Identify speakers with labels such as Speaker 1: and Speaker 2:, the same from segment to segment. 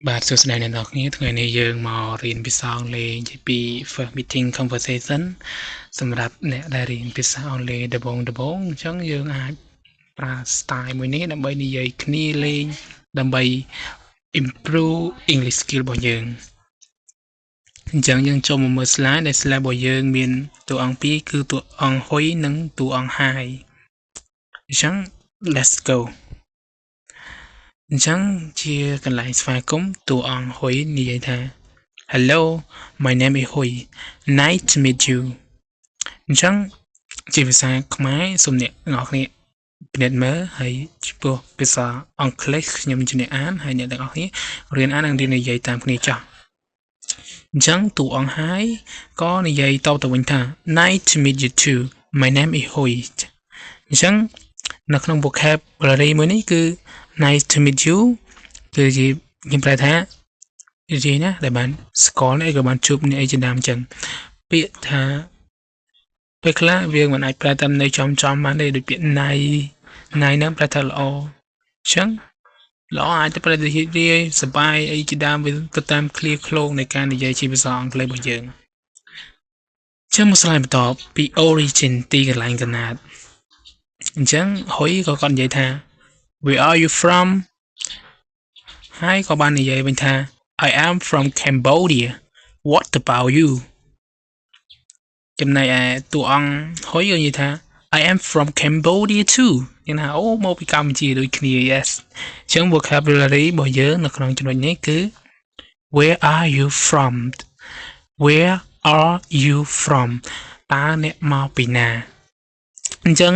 Speaker 1: បាទសួស្តីអ្នកនរគ្នាថ្ងៃនេះយើងមករៀនភាសាអង់គ្លេសនិយាយពី first meeting conversation សម្រាប់អ្នកដែលរៀនភាសាអង់គ្លេសដំបូងអញ្ចឹងយើងអាចប្រើ style មួយនេះដើម្បីនិយាយគ្នាលេងដើម្បី improve English skill របស់យើងអញ្ចឹងយើងចូលមកមើល slide ដែល slide របស់យើងមានតួអង្គពីរគឺតួអង្គហ៊ុយនិងតួអង្គ Hi អញ្ចឹង let's go អញ្ចឹងជាកន្លែងស្វាគមន៍តួអង្គហ៊ុយនិយាយថា Hello my name is Hui nice to meet you អញ្ចឹងជាភាសាខ្មែរសូមអ្នកទាំងអស់គ្នាពិនិត្យមើលហើយចំពោះភាសាអង់គ្លេសខ្ញុំជាអ្នកអានហើយអ្នកទាំងអស់គ្នារៀនអាននិងរៀននិយាយតាមគ្នាចាស់អញ្ចឹងតួអង្គ Hi ក៏និយាយតទៅវិញថា Nice to meet you too my name is Hui អញ្ចឹងនៅក្នុង vocabulary មួយនេះគឺ nice to meet you គឺជាខ្ញុំប្រែថានិយាយណាដែលបានស្គាល់នេះក៏បានជួបនេះអីជាដើមអញ្ចឹងពាក្យថាពេលខ្លះវាមិនអាចប្រែតាមន័យចំបានទេដូចពាក្យ nice ហ្នឹងប្រែថាល្អអញ្ចឹងល្អអាចទៅប្រែទៅរីករាយសប្បាយអីជាដើមវាទៅតាមឃ្លាឃ្លោងនៃការនិយាយជាភាសាអង់គ្លេសរបស់យើងចឹងមកស្លាយបន្តពី origin ទីកន្លែងកំណើតអញ្ចឹងហ៊ុយក៏គាត់និយាយថា Where are you from ហើយក៏បាននិយាយវិញថា I am from Cambodia what about you ចំណែកឯតួអង្គហ៊ុយក៏និយាយថា I am from Cambodia too គេថាអូមកពីកម្ពុជាដូចគ្នា yes អញ្ចឹង vocabulary របស់យើងនៅក្នុងចំណុចនេះគឺ Where are you from Where are you from តើអ្នកមកពីណាអញ្ចឹង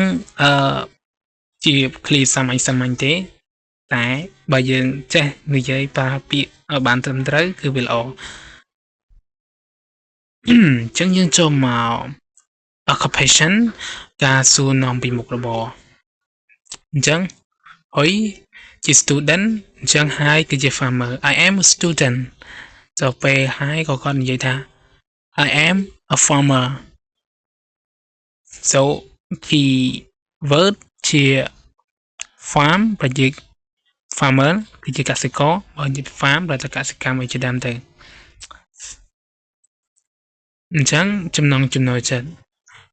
Speaker 1: ជាឃ្លាសាមញ្ញទេតែបើយើងចេះនិយាយប្រើពាក្យឲ្យបានត្រឹមត្រូវគឺវាល្អអញ្ចឹងយើងចូលមក occupation ការសួរនាំពីមុខរបរអញ្ចឹងហ៊ុយជា student អញ្ចឹង Hi គឺជា farmer I am a student ចូលពេល Hi ក៏គាត់និយាយថា I am a farmer so key word ជា farm ប្រយោគ farmer គឺជាកសិករបើនិយាយ farm ប្រែថាកសិកម្មអីជាដើមទៅអញ្ចឹងចំណង់ចំណូលចិត្ត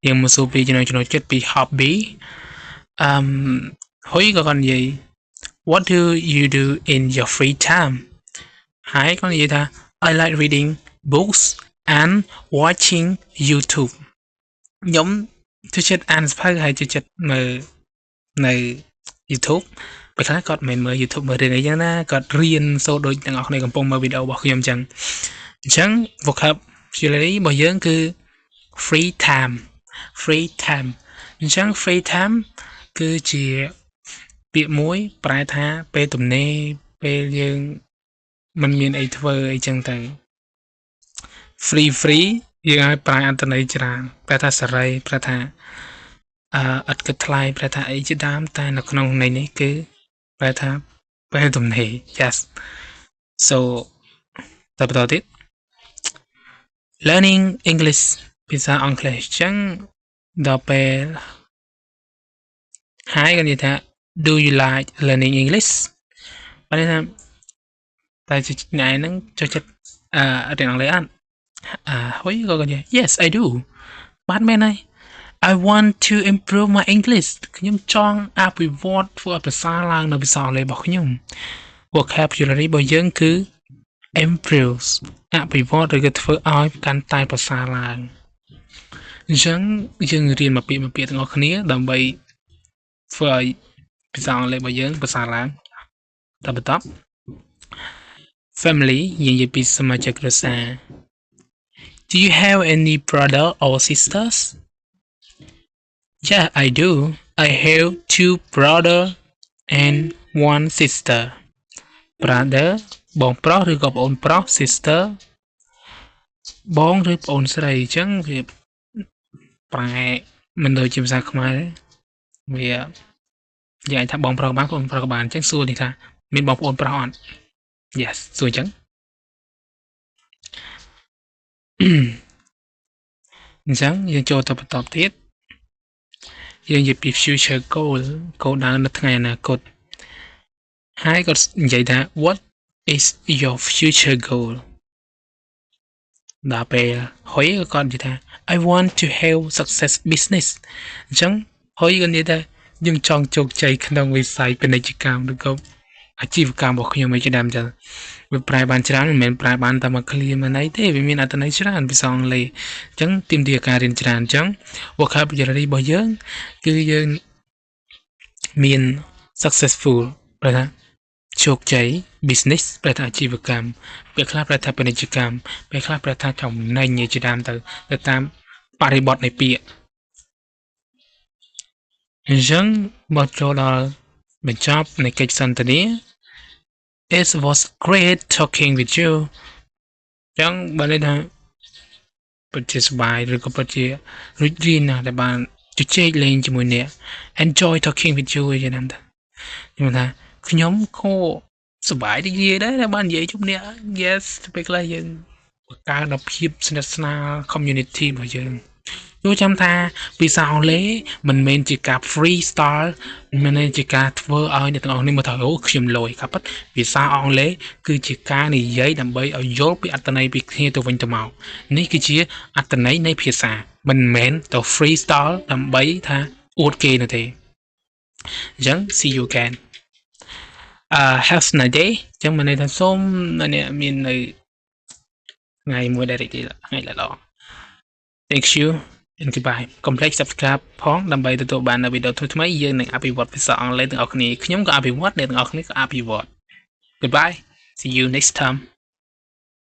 Speaker 1: យើងមកសួរពីចំណង់ចំណូលចិត្តពី hobby ហ៊ុយក៏គាត់និយាយ What do you do in your free time ហើយគាត់និយាយថា I like reading books and watching YouTube ខ្ញុំចូលចិត្តអានសៀវភៅហើយចូលចិត្តមើលនៅ YouTube ពេលខ្លះគាត់មិនមើល YouTube មើលរឿងអីចឹងណាគាត់រៀនសូត្រដូចទាំងអស់គ្នាកំពុងមើលវីដេអូរបស់ខ្ញុំអញ្ចឹង vocabulary របស់យើងគឺ free time អញ្ចឹង free time គឺជាពាក្យមួយប្រែថាពេលទំនេរពេលយើងមិនមានអីធ្វើអីចឹងទៅ free យើងឲ្យប្រែអត្ថន័យច្រើនប្រែថាសេរីប្រែថាឥតគិតថ្លៃប្រែថាអីជាដើមតែនៅក្នុងន័យនេះគឺប្រែថាពេលទំនេរ yes so តបន្តទៀត learning English ភាសាអង់គ្លេសអញ្ចឹងដល់ពេល Hi ក៏និយាយថា Do you like learning English បើថាតែអ្នកហ្នឹងចូលចិត្តរៀនអង់គ្លេសអត់ហ៊ុយក៏និយាយ Yes I do បានមែនហើយ I want to improve my English ខ្ញុំចង់អភិវឌ្ឍធ្វើឲ្យប្រសើរឡើងនៅភាសាអង់គ្លេសរបស់ខ្ញុំ vocabulary របស់យើងគឺ improve អភិវឌ្ឍឬក៏ធ្វើឲ្យកាន់តែប្រសើរឡើងអញ្ចឹងយើងរៀនមួយពាក្យទាំងអស់គ្នាដើម្បីធ្វើឲ្យភាសាអង់គ្លេសរបស់យើងប្រសើរឡើងតបន្ត family និយាយពីសមាជិកគ្រួសារ Do you have any brother or sisters Yeah I do I have 2 brother and 1 sister brother បងប្រុសឬក៏ប្អូនប្រុស sister បងឬប្អូនស្រីអញ្ចឹងវាប្រែមិនដូចជាភាសាខ្មែរវានិយាយថាបងប្រុសបានប្អូនប្រុសក៏បានអញ្ចឹងសួរនេះថាមានបងប្អូនប្រុសអត់ Yes សួរអញ្ចឹងអញ្ចឹងយើងចូលទៅបន្តទៀតយើងនិយាយពី future goal គោលដៅនៅថ្ងៃអនាគតហើយក៏និយាយថា What is your future goal ដល់ពេលហើយគាត់និយាយថា I want to have success business អញ្ចឹងហើយគាត់និយាយថាខ្ញុំចង់ជោគជ័យក្នុងវិស័យពាណិជ្ជកម្មឬក៏អាជីវកម្មរបស់ខ្ញុំឯជាដើមចឹងវាប្រែបានច្រើនមិនមែនប្រែបានតែមួយឃ្លាមួយន័យទេវាមានអត្ថន័យច្រើនភាសាអង់គ្លេសអញ្ចឹងទាមទារការរៀនច្រើនអញ្ចឹង vocabulary របស់យើងគឺយើងមាន successful ប្រែថាជោគជ័យ business ប្រែថាអាជីវកម្មពេលខ្លះប្រែថាពាណិជ្ជកម្មពេលខ្លះប្រែថាចំណេញជាដើមទៅតាមបរិបទនៃពាក្យអញ្ចឹងមកចូលដល់បញ្ចប់នៃកិច្ចសន្ទនា It was great talking with you ចឹងបើន័យថាពិតជាសប្បាយឬក៏ពិតជារីករាយណាស់ដែលបានជជែកលេងជាមួយអ្នក Enjoy talking with you យ៉ាងណាខ្ញុំថាខ្ញុំក៏សប្បាយរីករាយដែរដែលបាននិយាយជុំអ្នក Yes ពេលខ្លះយើងបង្កើនដល់ភាពស្និទ្ធស្នាល community របស់យើងចូលចាំថាភាសាអង់គ្លេសមិនមែនជាការ freestyle មិនមែនជាការធ្វើឲ្យអ្នកទាំងអស់គ្នាមើលថាអូខ្ញុំលយครับពិតភាសាអង់គ្លេសគឺជាការនិយាយដើម្បីឲ្យយល់ពីអត្ថន័យពីគ្នាទៅវិញទៅមកនេះគឺជាអត្ថន័យនៃភាសាមិនមែនទៅ freestyle ដើម្បីថាអួតគេនោះទេអញ្ចឹង see you again have a nice day អញ្ចឹងមិនន័យថាសូមអ្នកមាននៅថ្ងៃមួយដែលរីករាយថ្ងៃល្អ Thank you and goodbye កុំភ្លេច subscribe ផងដើម្បីទទួលបាននូវវីដេអូថ្មីៗយើងនឹងអភិវឌ្ឍភាសាអង់គ្លេសទាំងអស់គ្នាខ្ញុំក៏អភិវឌ្ឍអ្នកទាំងអស់គ្នាក៏អភិវឌ្ឍ Goodbye see you next time